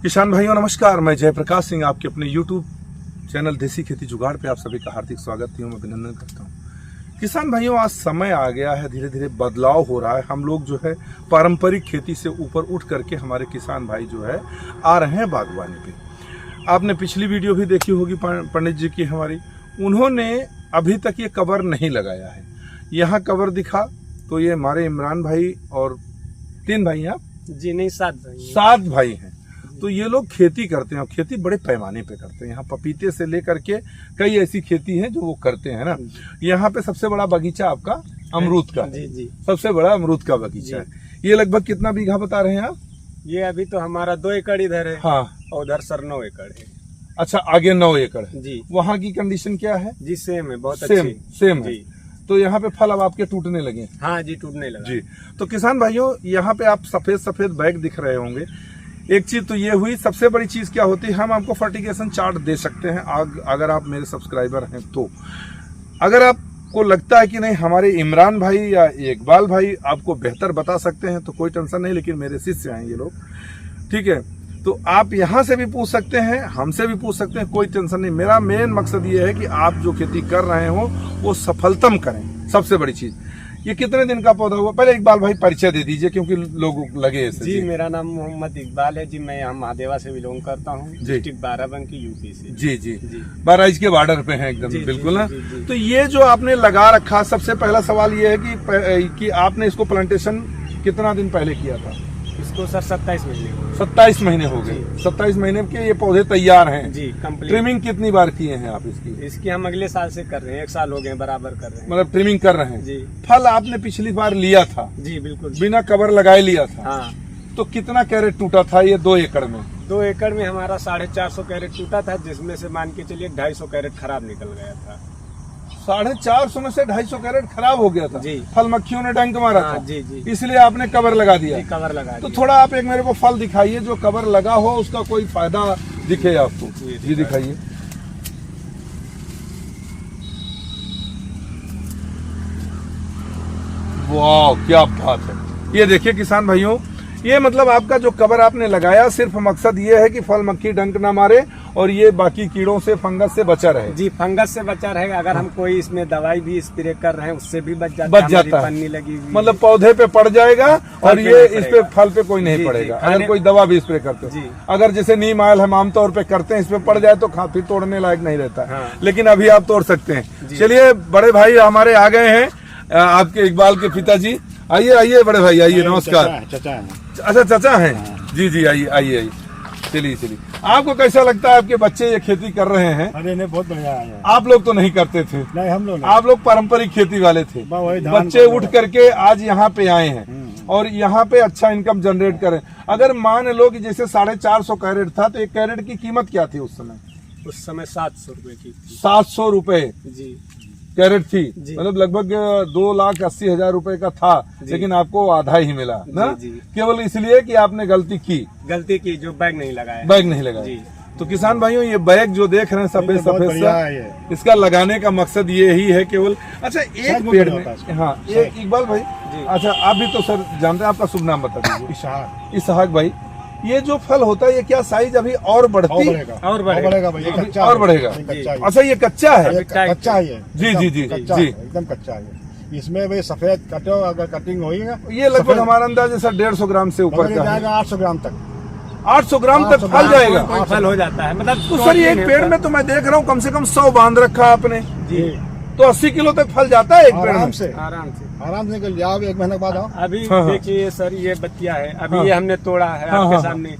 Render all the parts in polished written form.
किसान भाइयों नमस्कार, मैं जयप्रकाश सिंह आपके अपने YouTube चैनल देसी खेती जुगाड़ पे आप सभी का हार्दिक स्वागत एवं अभिनंदन करता हूँ। किसान भाइयों, आज समय आ गया है, धीरे धीरे बदलाव हो रहा है। हम लोग जो है पारंपरिक खेती से ऊपर उठ करके हमारे किसान भाई जो है आ रहे हैं बागवानी पे। आपने पिछली वीडियो भी देखी होगी पंडित जी की हमारी, उन्होंने अभी तक ये कवर नहीं लगाया है। यहाँ कवर दिखा तो ये हमारे इमरान भाई और 3 भाई हैं आप? जी नहीं, 7 भाई। 7 भाई हैं। तो ये लोग खेती करते हैं और खेती बड़े पैमाने पे करते हैं। यहाँ पपीते से लेकर के कई ऐसी खेती है जो वो करते हैं ना। यहाँ पे सबसे बड़ा बगीचा आपका अमरूद का है। जी। सबसे बड़ा अमरूद का बगीचा है। ये लगभग कितना बीघा बता रहे हैं आप? ये अभी तो हमारा 2 एकड़ इधर है। हाँ, और उधर सर 9 एकड़ है। अच्छा, आगे 9 एकड़ है जी। वहाँ की कंडीशन क्या है? जी सेम है, बहुत सेम है। जी। तो यहाँ पे फल अब आपके टूटने लगे? हाँ जी, टूटने लगा जी। तो किसान भाइयों, यहाँ पे आप सफेद सफेद बैग दिख रहे होंगे। एक चीज तो ये हुई, सबसे बड़ी चीज क्या होती है, हम आपको फर्टिगेशन चार्ट दे सकते हैं अगर आप मेरे सब्सक्राइबर हैं तो। अगर आपको लगता है कि नहीं हमारे इमरान भाई या इकबाल भाई आपको बेहतर बता सकते हैं तो कोई टेंशन नहीं, लेकिन मेरे शिष्य हैं ये लोग, ठीक है। तो आप यहाँ से भी पूछ सकते हैं, हमसे भी पूछ सकते हैं, कोई टेंशन नहीं। मेरा मेन मकसद ये है कि आप जो खेती कर रहे हो वो सफलतम करें, सबसे बड़ी चीज। ये कितने दिन का पौधा हुआ? पहले इकबाल भाई परिचय दे दीजिए क्योंकि लोग लगे ऐसे। जी, मेरा नाम मोहम्मद इकबाल है जी। मैं यहाँ महादेवा से बिलोंग करता हूँ, डिस्ट्रिक्ट बाराबंकी यूपी से। जी। बहराइच के बॉर्डर पे है एकदम, बिल्कुल ना। तो ये जो आपने लगा रखा, सबसे पहला सवाल ये है कि आपने इसको प्लांटेशन कितना दिन पहले किया था? इसको सर 27 महीने 27 महीने हो गए। 27 महीने के ये पौधे तैयार हैं जी, कंप्लीट। ट्रिमिंग कितनी बार किए हैं आप इसकी? इसकी हम अगले साल से कर रहे हैं, 1 साल हो गए बराबर कर रहे हैं। मतलब ट्रिमिंग कर रहे हैं जी। फल आपने पिछली बार लिया था? जी बिल्कुल, बिना कवर लगाए लिया था। हाँ। तो कितना कैरेट टूटा था ये 2 एकड़ में? 2 एकड़ में हमारा 450 कैरेट टूटा था, जिसमें से मान के चलिए 250 कैरेट खराब निकल गया था। 450 में से 250 कैरेट खराब हो गया था जी। फल मक्खियों ने डंक मारा था। जी। इसलिए आपने कवर लगा दिया? जी, कवर लगा तो दिया। थोड़ा आप एक मेरे को फल दिखाइए जो कवर लगा हो, उसका कोई फायदा दिखे आपको। जी दिखाइए। वाह, क्या बात है। ये देखिए किसान भाइयों, ये मतलब आपका जो कवर आपने लगाया, सिर्फ मकसद ये है कि फल मक्खी डंक ना मारे और ये बाकी कीड़ों से, फंगस से बचा रहे। जी, फंगस से बचा रहेगा। अगर हम कोई इसमें दवाई भी स्प्रे कर रहे हैं उससे भी बच जाता है। पन्नी लगी हुई, मतलब पौधे पे पड़ जाएगा और ये इस पे फल पे कोई नहीं पड़ेगा अगर कोई दवा भी स्प्रे करते हो। अगर जैसे नीम ऑयल हम आमतौर पे करते हैं, इस पे पड़ जाए तो फिर तोड़ने लायक नहीं रहता है। लेकिन अभी आप तोड़ सकते हैं। चलिए, बड़े भाई हमारे आ गए हैं, आपके इकबाल के पिताजी। आइए बड़े भाई, आइए। नमस्कार। अच्छा, चाचा हैं? जी, आइए। चलिए। आपको कैसा लगता है आपके बच्चे ये खेती कर रहे हैं? अरे नहीं, बहुत बढ़िया है। आप लोग तो नहीं करते थे? नहीं, हम लोग आप लोग पारंपरिक खेती वाले थे। बच्चे उठ करके आज यहाँ पे आए हैं और यहाँ पे अच्छा इनकम जनरेट करें। अगर मान लो कि जैसे 450 कैरेट था तो 1 कैरेट की कीमत क्या थी उस समय? उस समय 700 रुपए की थी। 700 रुपए जी कैरेट थी। मतलब लगभग 2,80,000 रुपए का था, लेकिन आपको आधा ही मिला ना। केवल इसलिए कि आपने गलती की जो बैग नहीं लगाया। तो किसान भाइयों, ये बैग जो देख रहे हैं सफेद सा, इसका लगाने का मकसद ये ही है केवल। अच्छा, एक पेड़ में, हाँ, एक इकबाल भाई, अच्छा आप भी तो सर जानते हैं, आपका शुभ नाम बता दीजिए। इसहाक भाई, ये जो फल होता है ये क्या साइज अभी और बढ़ेगा भैया, और बढ़ेगा? अच्छा, ये कच्चा है? कच्चा है ये। जी, एकदम कच्चा है। इसमें भी सफेद कटो, अगर कटिंग होगी ये लगभग हमारा अंदाज सर 150 ग्राम से ऊपर का जाएगा। 800 ग्राम तक 800 ग्राम तक फल जाएगा। फल हो जाता है। मतलब तो सर एक पेड़ में तो मैं देख रहा हूँ कम से कम 100 बांध रखा आपने जी। तो 80 किलो तक फल जाता है एक पेड़ में? आराम से निकल जाओ, 1 महीने के बाद आओ। अभी देखिए सर, ये बतिया है, अभी ये हमने तोड़ा है आपके सामने। ये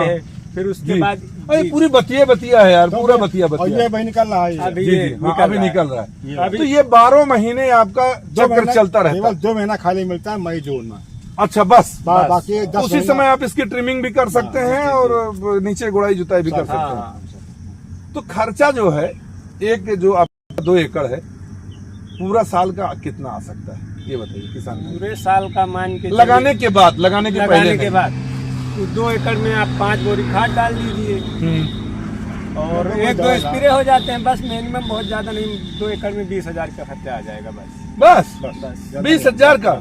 है, फिर उसके बाद पूरी बतिया है यार, पूरा बतिया ये भाई निकल रहा है। अभी निकल रहा है। तो ये 12 महीने आपका चक्कर चलता रहता है? 2 महीना खाली मिलता है, मई जून में। अच्छा, बस बाकी उसी समय आप इसकी ट्रिमिंग भी कर सकते हैं और नीचे गुड़ाई जुताई भी कर सकते हैं। तो खर्चा जो है, एक जो आपका 2 एकड़ है, पूरा साल का कितना आ सकता है ये बताइए किसान? पूरे साल का मान के लगाने के पहले के बाद 2 एकड़ में आप 5 बोरी खाद डाल दीजिए और 1-2 स्प्रे हो जाते हैं बस। मिनिमम बहुत ज्यादा नहीं, 2 एकड़ में 20,000 का खर्चा आ जाएगा बस। 20,000 का?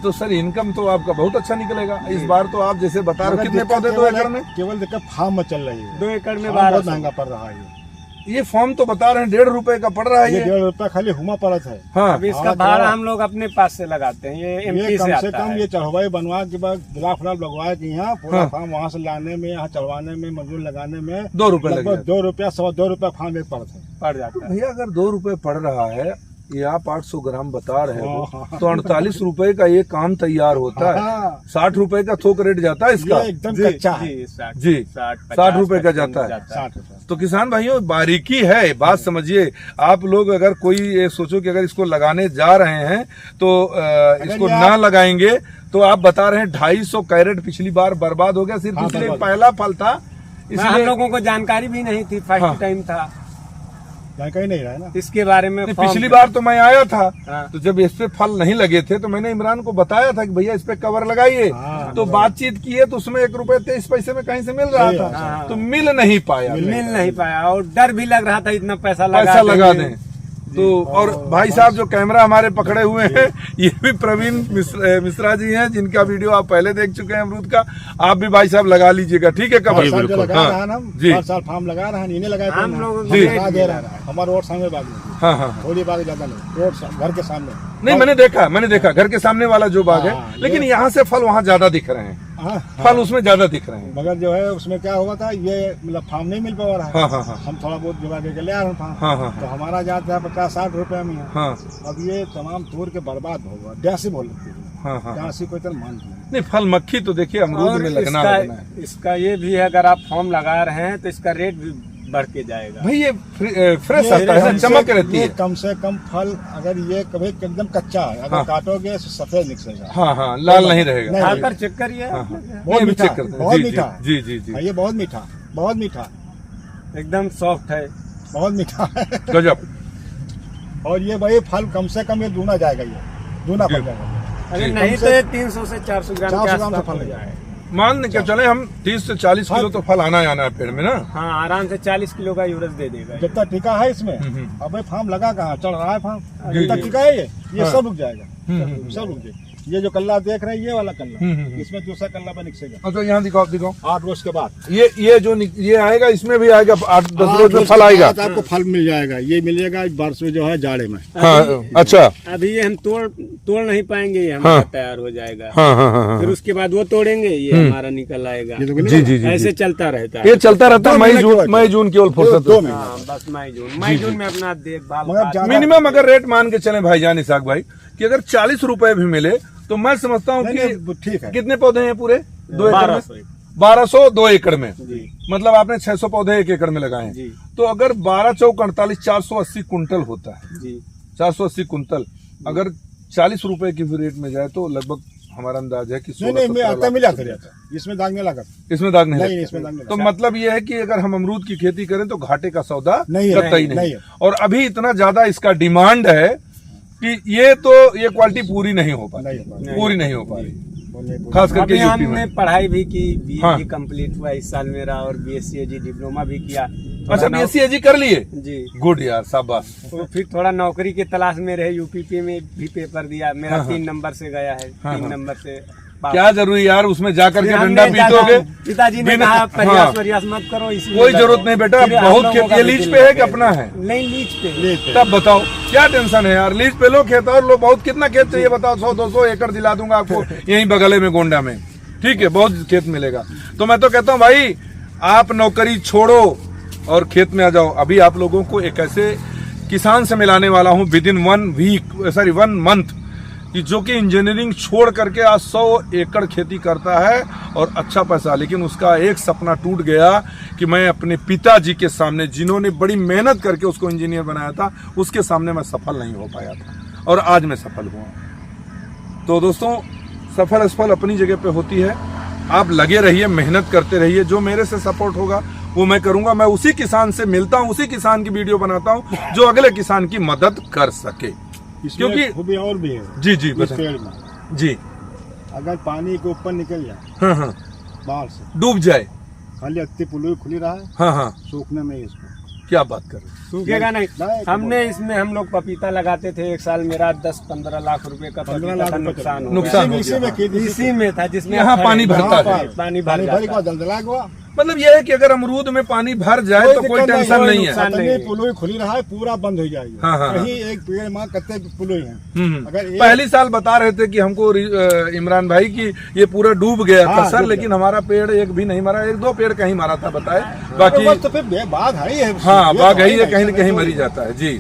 तो सर इनकम तो आपका बहुत अच्छा निकलेगा इस बार। तो आप जैसे बता रहे हो, कितने पौधे 2 एकड़ में? केवल दिक्कत फार्म में चल रही है। 2 एकड़ में फार्म बहुत 1200। महंगा पड़ रहा है। ये फॉर्म तो बता रहे हैं 1.5 रुपए का पड़ रहा है ये ये। 1.5 रुपया खाली हुमा पड़त है। हाँ अब इसका हाँ, भाड़ा तो- हम लोग अपने पास से लगाते हैं, ये ये एमपी कम से से आता कम है। ये चढ़वाई बनवा के बाद गुलाब फुलाब लगवाए कि यहाँ पूरा हाँ। फार्म वहाँ से लाने में, यहाँ चढ़वाने में, मजदूर लगाने में 2 रुपए लग लगभग जाते। 2 रुपया 2.25 रुपया फार्म एक पड़ता है। पड़ जाता है। भैया अगर 2 रुपए पड़ रहा है, ये आप 800 ग्राम बता रहे हो, हाँ। तो 48 रुपए का ये काम तैयार होता है। हाँ। 60 रुपए का थोक रेट जाता है इसका। ये एकदम जी, कच्चा है। जी, 60, जी, 60 रुपए का जाता है। 60 रुपया। तो किसान भाइयों बारीकी है, बात समझिए। आप लोग अगर कोई ये सोचो कि अगर इसको लगाने जा रहे हैं तो इसको ये ना लगाएंगे तो आप बता रहे हैं 250 कैरेट पिछली बार बर्बाद हो गया, सिर्फ हाँ, इसलिए बर्बाद। पहला फल था हम इसलिए। लोगों को जानकारी भी नहीं थी, फर्स्ट हाँ। टाइम था जानकारी नहीं रहा है ना। इसके बारे में। नहीं, फॉर्म पिछली पे- बार तो मैं आया था, हाँ। तो जब इस पे फल नहीं लगे थे तो मैंने इमरान को बताया था कि भैया इस पे कवर लगाइए। हाँ, तो बातचीत किए तो उसमें 1 रुपए 23 पैसे में कहीं से मिल रहा सही था, है, हाँ। तो मिल नहीं पाया। मिल नहीं पाया और डर भी लग रहा था इतना पैसा पैसा लगा देंगे। दें तो। और भाई साहब जो कैमरा हमारे पकड़े हुए हैं ये भी प्रवीण मिश्रा जी हैं, जिनका वीडियो आप पहले देख चुके हैं अमरूद का। आप भी भाई साहब लगा लीजिएगा, ठीक है? कवर हर साल जो लगा रहा है ना, हाँ जी हर साल फार्म लगा रहा है, इन्हें लगाए थे हम ना। लोगों हम को लगा रेट दे मिल रहा है। हमारा रोड सामने बाग में, हाँ हाँ। थोड़ी बाग ज्यादा नहीं, रोड घर के सामने। नहीं मैंने देखा घर के सामने वाला जो बाग हाँ, है, लेकिन ये- यहाँ से फल वहाँ ज्यादा दिख रहे हैं, हाँ, फल उसमें ज्यादा दिख रहे हैं। मगर जो है उसमें क्या हुआ था, ये मतलब फार्म नहीं मिल पा रहा है। हाँ हाँ हाँ हम थोड़ा बहुत जुगा के ले आ रहे हैं फार्म। हाँ हाँ तो हमारा जाता है 50-60 रुपए में है। हाँ अब ये तमाम तोड़ के बर्बाद हो गया। 82 बोल रही हाँ हाँ। 82 कोई तरह मान नहीं। नहीं फल मक्खी तो देखिए अमरूद और में लगना है। इसका ये भी है, अगर आप फॉर्म लगा रहे हैं तो इसका रेट भी बढ़ के जाएगा। भाई ये फ्रेश ये आता है, कम से- चमक रहती ये है। कम से कम फल अगर ये कभी एकदम कच्चा है, अगर हाँ। काटोगे तो सफेद निकलेगा। हाँ हाँ लाल नहीं रहेगा। नहीं। खाकर चेक करिए। हाँ, हाँ। बहुत नहीं, अभी मीठा, चेक करते हैं। बहुत जी, मीठा। जी जी जी हाँ, ये बहुत मीठा, बहुत मीठा, एकदम सॉफ्ट है। बहुत मीठा है। गजब। और ये भाई फल कम से कम ये दूना जाएगा, ये दूना फल जाएगा। अरे जी। नहीं कम तो से- ये 300 से 400 ग्राम 400 के ग्राम से आसपास फल हो हो जाए। मान के चले हम 30 से 40 किलो तो फल आना ही आना है पेड़ में ना। हाँ, आराम से 40 किलो का यूरस दे देगा। जितना टीका है इसमें, अब भाई फार्म लगा कहाँ, चढ़ रहा है फार्म, जितना टीका है ये हाँ। सब रुक जाएगा, सब रुक जाएगा। ये जो कल्ला देख रहे हैं, ये वाला कल्ला, हम्म। इसमें दूसरा कल्ला पर निकलेगा अच्छा यहाँ दिखाओ दिखाओ। 8 रोज के बाद। ये जो ये आएगा, इसमें भी आएगा 8-10 रोज में फल आएगा। आपको फल मिल जाएगा, ये मिलेगा बारिश में जो है जाड़े में। हाँ अच्छा। अभी ये हम तोड़ नहीं पाएंगे, ये हाँ। हमारा तैयार हो जाएगा। हाँ हाँ हाँ फिर उसके बाद वो तोड़ेंगे, ये हमारा निकल आएगा। ये तो जी मिलेगा। जी जी ऐसे जी। चलता रहता है। ये चलता रहता है। 2 महीने की बात है। मई जून केवल फुर्सत 2 है। महीने। हाँ, बस मई जून में अपना देखभाल मगर का- ज्यादा- मिनिमम अगर रेट मान के चले भाईजान इसाक भाई कि अगर 40 रुपए भी मिले तो मैं समझता हूँ नहीं, कि नहीं, ठीक है। कितने पौधे हैं पूरे 2 एकड़ में? 1200 1200 2 एकड़ में, जी मतलब आपने 600 पौधे 1 एकड़ में लगाए हैं। जी तो अगर 12 चौक 48 480 कुंटल होता है। जी 480 कुंटल अगर 40 रुपए की भी रेट में जाए तो लगभग हमारा अंदाज है कि नहीं नहीं, 16-17 आता लाख मिला कर जाता है। इसमें दाग नहीं लगा। इसमें दाग नहीं नहीं, लगता। इसमें दाग नहीं तो लगता। मतलब ये है कि अगर हम अमरूद की खेती करें तो घाटे का सौदा नहीं है, कतई नहीं नहीं है। और अभी इतना ज्यादा इसका डिमांड है कि ये क्वालिटी पूरी नहीं हो पा रही, नहीं हो पा रही। पूरी नहीं हो पा रही, बोलने को- खास करके अभी यूपी हमने में। पढ़ाई भी की, बीए हाँ। भी कंप्लीट हुआ इस साल मेरा, और बीएससी डिप्लोमा भी किया। अच्छा थोड़ा बीएससी कर लिए? जी। गुड यार, शाबाश। तो फिर थोड़ा नौकरी की तलाश में रहे, यूपीपी में भी पेपर दिया, मेरा हाँ, 3 नंबर से गया है। हाँ, 3 हाँ। नंबर से पास। क्या जरूरी यार उसमें जाकर के फिर डंडा हमने पीटोगे? पिताजी ने बिना- कहा हाँ। प्रयास प्रयास मत करो, इसी कोई जरूरत नहीं बेटा, फिर हम बहुत लोगों खेत का ये भी लीज दिल पे है लग कि गया। अपना है? नहीं, लीज पे। ले पे। तब बताओ क्या टेंशन है यार, लीज पे लो खेत और लो, बहुत कितना खेत चाहिए बताओ, 100-200 एकड़ दिला दूंगा आपको यहीं बगले में गोंडा में, ठीक है, बहुत खेत मिलेगा। तो मैं तो कहता हूँ भाई आप नौकरी छोड़ो और खेत में आ जाओ। अभी आप लोगों को एक ऐसे किसान से मिलाने वाला हूँ विद इन 1 मंथ कि जो कि इंजीनियरिंग छोड़ करके आज 100 एकड़ खेती करता है और अच्छा पैसा, लेकिन उसका एक सपना टूट गया कि मैं अपने पिताजी के सामने, जिन्होंने बड़ी मेहनत करके उसको इंजीनियर बनाया था, उसके सामने मैं सफल नहीं हो पाया था और आज मैं सफल हुआ। तो दोस्तों सफल असफल अपनी जगह पे होती है, आप लगे रहिए, मेहनत करते रहिए, जो मेरे से सपोर्ट होगा वो मैं करूंगा। मैं उसी किसान से मिलता हूं, उसी किसान की वीडियो बनाता हूं जो अगले किसान की मदद कर सके। इसमें क्योंकि- खूबी और भी है जी जी इस बताएं। पेड़ में। जी अगर पानी के ऊपर निकल जाए हाँ हाँ बाहर से, डूब जाए, खाली अत्ती पुलुई खुली रहा है, हाँ हाँ सूखने में ही इसको क्या बात कर रहे हैं? सूखेगा नहीं। नहीं, हमने इसमें हम लोग पपीता लगाते थे, एक साल मेरा 10-15 लाख रुपए का 15 पपीता लाख का रुपए नुकसान हो नुकसान गया। हो इसी में की थी, इसी में था जिसमें यहाँ पानी भरता यहाँ है। पर पानी भर भर जाता। दलदला हुआ, मतलब ये है कि अगर अमरूद में पानी भर जाए तो कोई दिक्कत टेंशन नहीं है। नुकसान नहीं है। पुलोई खुली रहा है, पूरा बंद हो जाएगी। हाँ, हाँ, कहीं एक पेड़ माँ कत्ते पुलोई है। अगर एक- पहली साल बता रहे थे कि हमको इमरान भाई की ये पूरा डूब गया हाँ, था सर, डूब लेकिन हमारा पेड़ एक भी नहीं मरा, 1-2 पेड़ कहीं मरा था बताए, तो बाकी बस तो फिर बाघ है ही है। हाँ ये बाघ तो है ही है, ही कहीं न ऐसा कहीं नहीं मरी तो- जाता है जी।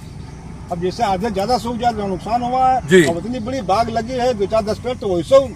अब जैसे आधे ज्यादा सूख जाए तो नुकसान हुआ है। जी। अब इतनी बड़ी बाघ लगी है 2-4-10 पेड़, तो वैसे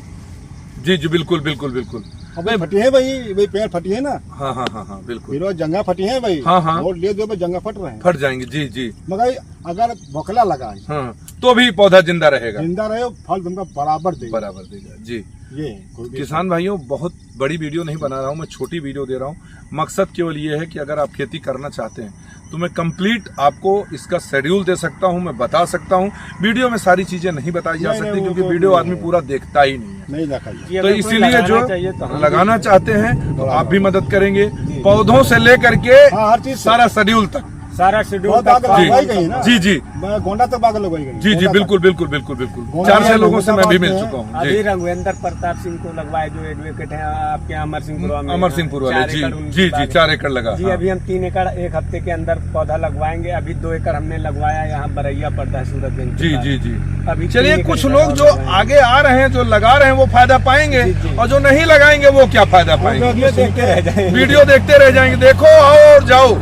जी जी बिल्कुल बिल्कुल बिल्कुल। अब वही फटी है वही पेड़ फटी है ना, हाँ हाँ हाँ हाँ बिल्कुल फिर वो जंगा फटी है भाई। हाँ, हाँ। वोट ले दो भाई, जंगा फट रहे हैं। फट जाएंगे जी जी। मगर अगर बोखला लगा है, हाँ तो भी पौधा जिंदा रहेगा, जिंदा रहे, फल तुमका बराबर देगा। बराबर देगा जी। ये कोई भी किसान भाइयों, बहुत बड़ी वीडियो नहीं बना रहा हूँ मैं, छोटी वीडियो दे रहा हूँ। मकसद केवल ये है कि अगर आप खेती करना चाहते हैं तो मैं कंप्लीट आपको इसका शेड्यूल दे सकता हूँ, मैं बता सकता हूँ। वीडियो में सारी चीजें नहीं बताई जा नहीं, सकती नहीं, क्योंकि वो वीडियो नहीं आदमी है। पूरा देखता ही नहीं है। नहीं देखा जाए। ये तो अगर कोई इसीलिए लगाना जो चाहिए तो हम लगाना भी- चाहते हैं तो आप भी मदद करेंगे, पौधों से लेकर के हाँ, हर चीज से। सारा शेड्यूल तक। सारा शेड्यूल बहुत आगे जी लगवाई गई ना। जी जी गोंडा तक बाग लगवाई गई। जी जी गोंडा बिल्कुल तक। बिल्कुल बिल्कुल बिल्कुल। गोंडा 4-6 में लोगों से मैं भी मिल गोंडा चुका हूँ अभी जी। रघुवेंद्र प्रताप सिंह को लगवाए जो एडवोकेट हैं आपके अमर सिंहपुरा में। अमर सिंहपुर वाले 4 जी एकड़ उनकी जी जी बाग है। 4 एकड़ लगा। जी हाँ। अभी हम 3 एकड़ 1 हफ्ते के अंदर पौधा लगवाएंगे। अभी 2 एकड़ हमने लगवाया यहाँ बरैया पड़ता है सूरतगंज के जी पास। जी जी। अभी चलिए 3 कुछ एकड़ लोग जो लगवाएंगे। आगे आ रहे हैं, जो लगा रहे हैं, वो फायदा पाएंगे, जी, जी। और जो नहीं लगाएंगे वो क्या फायदा पाएंगे। वीडियो देखते रह जाएंगे। वीडियो देखते रह जाएंगे, देखो और जाओ।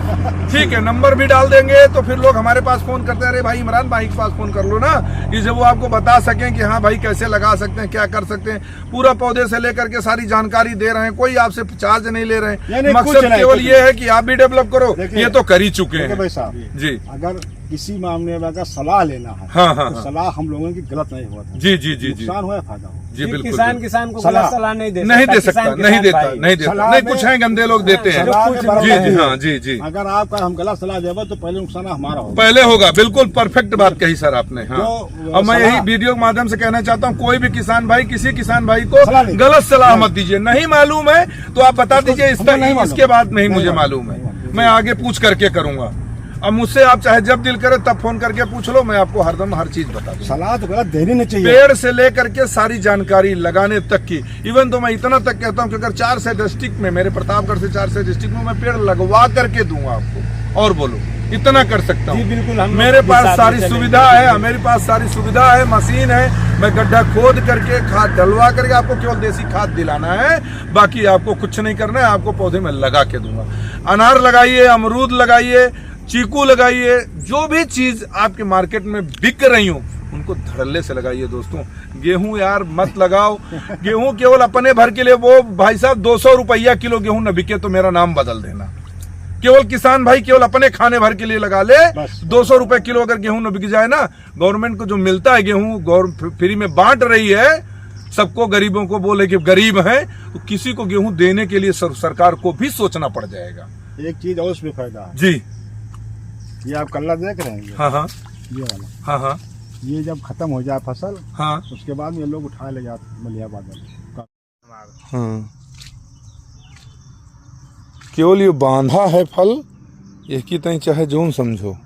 ठीक है, नंबर भी डाल देंगे तो फिर लोग हमारे पास फोन करते हैं, अरे भाई इमरान भाई के पास फोन कर लो ना, कि जब वो आपको बता सकें कि हाँ भाई कैसे लगा सकते हैं, क्या कर सकते हैं। पूरा पौधे से लेकर के सारी जानकारी दे रहे हैं, कोई आपसे चार्ज नहीं ले रहे नहीं, हैं। कुछ मकसद नहीं, केवल कुछ ये है कि आप भी डेवलप करो, देखिए, ये तो कर ही चुके देखिए हैं भाई साहब, जी। अगर किसी मामले में अगर सलाह लेना है हाँ हाँ तो हाँ सलाह हम लोगों की गलत नहीं हुआ था। जी जी जी जी नुकसान हुआ या फायदा हुआ। जी बिल्कुल किसान बिल्कुल। किसान को सलाह- गलत सलाह नहीं दे नहीं दे सकता, किसान नहीं किसान देता, भाई। नहीं देता, सलाह नहीं में- कुछ हैं गंदे लोग देते हैं सलाह में बराबर जी जी है। हाँ जी जी। अगर आपका हम गलत सलाह देगा तो पहले नुकसान हमारा होगा। पहले होगा, बिल्कुल परफेक्ट बात कही सर आपने। हाँ। जो और मैं सलाह- यही वीडियो के माध्यम से कहना चाहता हूँ, कोई भी किसान भाई किसी किसान भाई को सलाह नहीं। गलत सलाह मत दीजिए। नहीं मालूम है तो आप बता उसको- दीजिए, हमको नहीं मालूम। इसके बाद नहीं नहीं मुझे मालूम, मालूम नहीं है, मालूम। मैं आगे पूछ करके करूंगा। अब मुझसे आप चाहे जब दिल करे तब फोन करके पूछ लो, मैं आपको हरदम हर चीज बता दूंगा। सलाह तो गलत देनी नहीं चाहिए। पेड़ से लेकर के सारी जानकारी लगाने तक की, इवन तो मैं इतना तक कहता हूं कि अगर 4 से डिस्ट्रिक्ट में, मेरे प्रतापगढ़ से 4 से डिस्ट्रिक्ट में मैं पेड़ लगवा करके दूंगा आपको। और बोलो, इतना कर सकता जी हूँ। बिल्कुल, हम लोग मेरे भी पास साथ सारी में चलेंगे। सुविधा है, मेरे पास सारी सुविधा है, मशीन है। मैं गड्ढा खोद करके खाद डलवा करके आपको केवल देसी खाद दिलाना है, बाकी आपको कुछ नहीं करना है। आपको पौधे में लगा के दूंगा। अनार लगाइए, अमरूद लगाइए, चीकू लगाइए, जो भी चीज आपके मार्केट में बिक रही हो उनको धड़ल्ले से लगाइए दोस्तों। गेहूं यार मत लगाओ। गेहूं केवल अपने भर के लिए, वो भाई साहब 200 रुपया किलो गेहूं न बिके तो मेरा नाम बदल देना। केवल किसान भाई केवल अपने खाने भर के लिए लगा ले। बस। 200 रुपए किलो अगर गेहूं न बिक जाए ना, गवर्नमेंट को जो मिलता है गेहूं फ्री में बांट रही है सबको, गरीबों को बोले कि गरीब हैं, तो किसी को गेहूं देने के लिए सरकार को भी सोचना पड़ जाएगा। एक चीज और उसमें फायदा है। जी ये आप कल्ला देख रहे हैं ये? हाँ हाँ ये वाला, हाँ हाँ ये जब खत्म हो जाए फसल, हाँ उसके बाद में ये लोग उठा ले जाते मलियाबाद में। हाँ। केवल ये बांधा है फल, ये की तई चाहे जोन समझो।